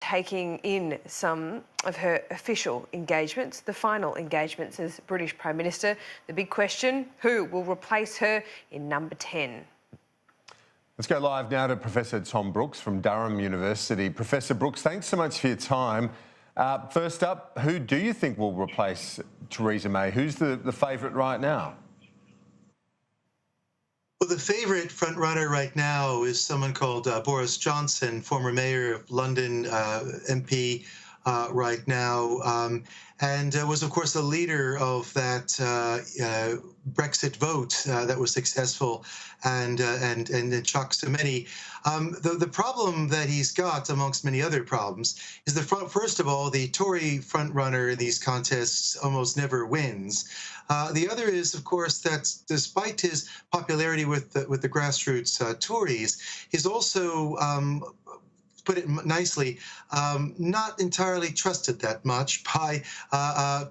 taking in some of her official engagements, the final engagements as British Prime Minister. The big question, who will replace her in number 10? Let's go live now to Professor Thom Brooks from Durham University. Professor Brooks, thanks so much for your time. First up, who do you think will replace Theresa May? Who's the favourite right now? Well, the favourite front-runner right now is someone called Boris Johnson, former mayor of London, MP right now, and was, of course, the leader of that Brexit vote that was successful and shocks to many. The problem that he's got, amongst many other problems, is first of all, the Tory front-runner in these contests almost never wins. The other is, of course, that despite his popularity with the grassroots Tories, he's also put it nicely, not entirely trusted that much by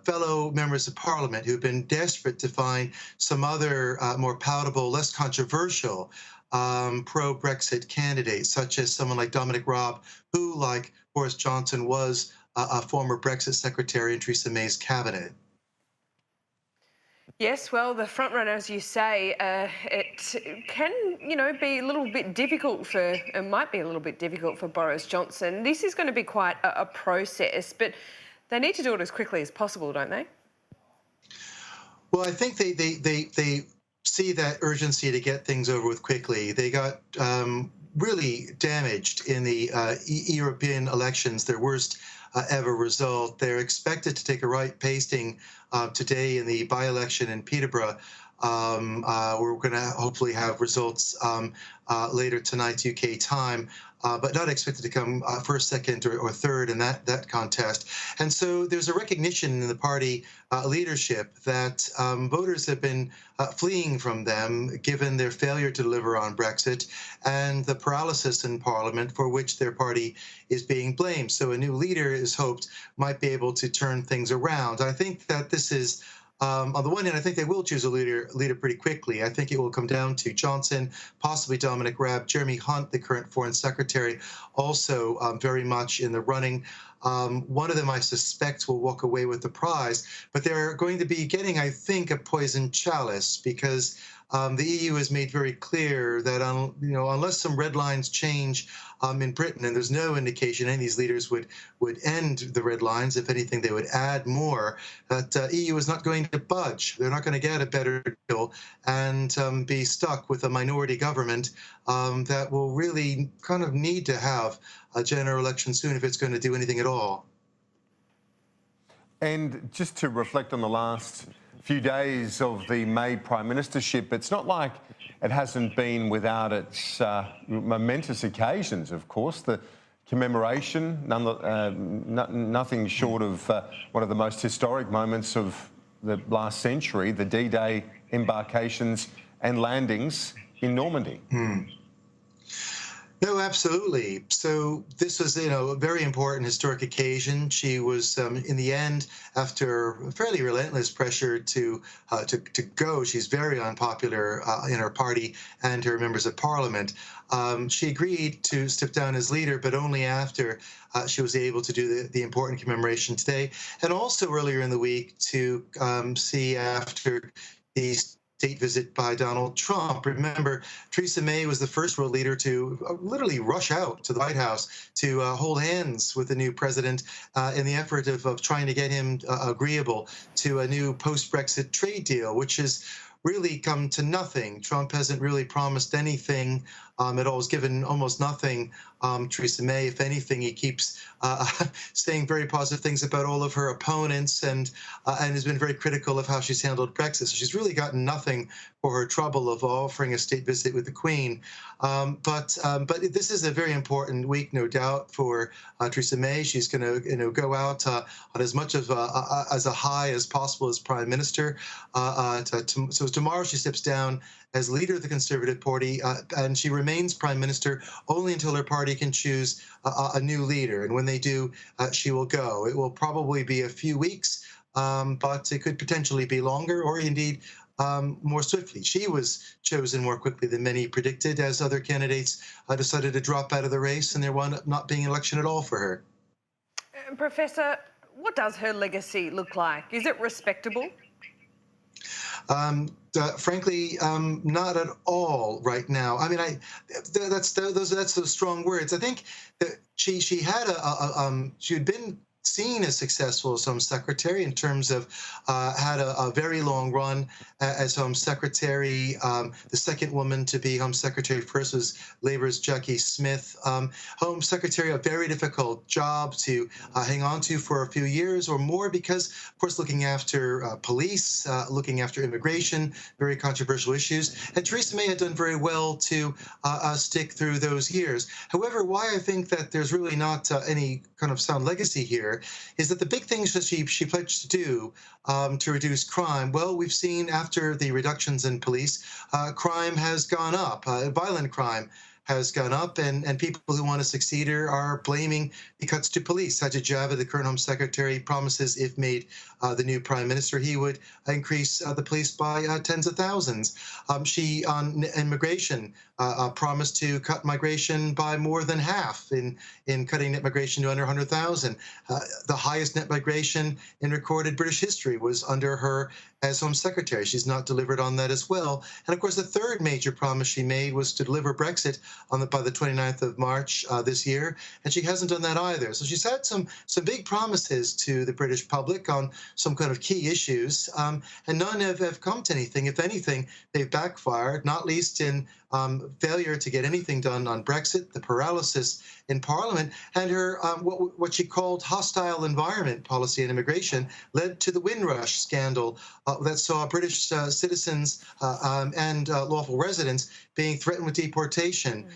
fellow members of Parliament who've been desperate to find some other more palatable, less controversial pro-Brexit candidates, such as someone like Dominic Raab, who, like Boris Johnson, was a former Brexit secretary in Theresa May's cabinet. Yes, well, the front runner, as you say, it can, be a little bit difficult might be a little bit difficult for Boris Johnson. This is going to be quite a process, but they need to do it as quickly as possible, don't they? Well, I think they see that urgency to get things over with quickly. They got really damaged in the European elections, their worst ever result. They're expected to take a right pasting today in the by-election in Peterborough. We're going to hopefully have results later tonight UK time, but not expected to come first, second, or third in that contest. And so there's a recognition in the party leadership that voters have been fleeing from them, given their failure to deliver on Brexit and the paralysis in Parliament for which their party is being blamed. So a new leader is hoped might be able to turn things around. I think that this is on the one hand, I think they will choose a leader pretty quickly. I think it will come down to Johnson, possibly Dominic Raab, Jeremy Hunt, the current Foreign Secretary, also very much in the running. One of them, I suspect, will walk away with the prize, but they're going to be getting, I think, a poisoned chalice, because the EU has made very clear that unless some red lines change in Britain, and there's no indication any of these leaders would end the red lines. If anything, they would add more. That EU is not going to budge. They're not going to get a better deal and be stuck with a minority government that will really kind of need to have a general election soon if it's going to do anything at all. And just to reflect on the last few days of the May Prime Ministership, it's not like it hasn't been without its momentous occasions, of course. The commemoration, nothing short of one of the most historic moments of the last century, the D-Day embarkations and landings in Normandy. No, absolutely. So this was, a very important historic occasion. She was, in the end, after fairly relentless pressure to go, she's very unpopular in her party and her members of Parliament. She agreed to step down as leader, but only after she was able to do the important commemoration today, and also earlier in the week to see after these state visit by Donald Trump. Remember, Theresa May was the first world leader to literally rush out to the White House to hold hands with the new president in the effort of trying to get him agreeable to a new post-Brexit trade deal, which has really come to nothing. Trump hasn't really promised anything at all. He's given almost nothing. Theresa May, if anything, he keeps saying very positive things about all of her opponents and has been very critical of how she's handled Brexit. So she's really gotten nothing for her trouble of offering a state visit with the Queen. But this is a very important week, no doubt, for Theresa May. She's going to go out on as much of as a high as possible as Prime Minister. So tomorrow she steps down as leader of the Conservative Party, and she remains Prime Minister only until her party can choose a new leader. And when they do, she will go. It will probably be a few weeks, but it could potentially be longer, or indeed more swiftly. She was chosen more quickly than many predicted, as other candidates decided to drop out of the race, and there wound up not being an election at all for her. Professor, what does her legacy look like? Is it respectable? Frankly, not at all right now. I mean, that's those strong words. I think that she had she had been seen as successful as Home Secretary in terms of had a very long run as Home Secretary. The second woman to be Home Secretary first was Labour's Jackie Smith. Home Secretary, a very difficult job to hang on to for a few years or more because, of course, looking after police, looking after immigration, very controversial issues. And Theresa May had done very well to stick through those years. However, why I think that there's really not any kind of sound legacy here is that the big things that she pledged to do to reduce crime, well, we've seen after the reductions in police, crime has gone up, violent crime has gone up, and people who want to succeed her are blaming the cuts to police. Sajid Javid, the current Home Secretary, promises if made the new Prime Minister, he would increase the police by tens of thousands. She, on immigration, promised to cut migration by more than half in cutting net migration to under 100,000. The highest net migration in recorded British history was under her as Home Secretary. She's not delivered on that as well. And of course, the third major promise she made was to deliver Brexit by the 29th of March this year, and she hasn't done that either. So she's had some big promises to the British public on some kind of key issues, and none have come to anything. If anything, they've backfired, not least in failure to get anything done on Brexit, the paralysis in Parliament, and her what she called hostile environment policy and immigration led to the Windrush scandal that saw British citizens and lawful residents being threatened with deportation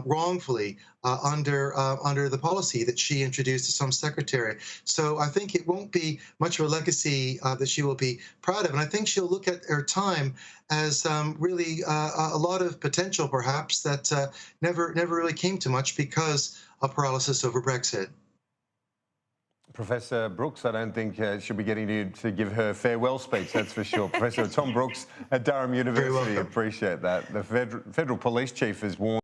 wrongfully under the policy that she introduced as Home Secretary. So I think it won't be much of a legacy that she will be proud of, and I think she'll look at her time as really a lot of potential, perhaps, that never really came to much because of paralysis over Brexit. Professor Brooks, I don't think she'll be getting you to give her farewell speech, that's for sure. Professor Thom Brooks at Durham University, appreciate that. The Federal Police Chief has warned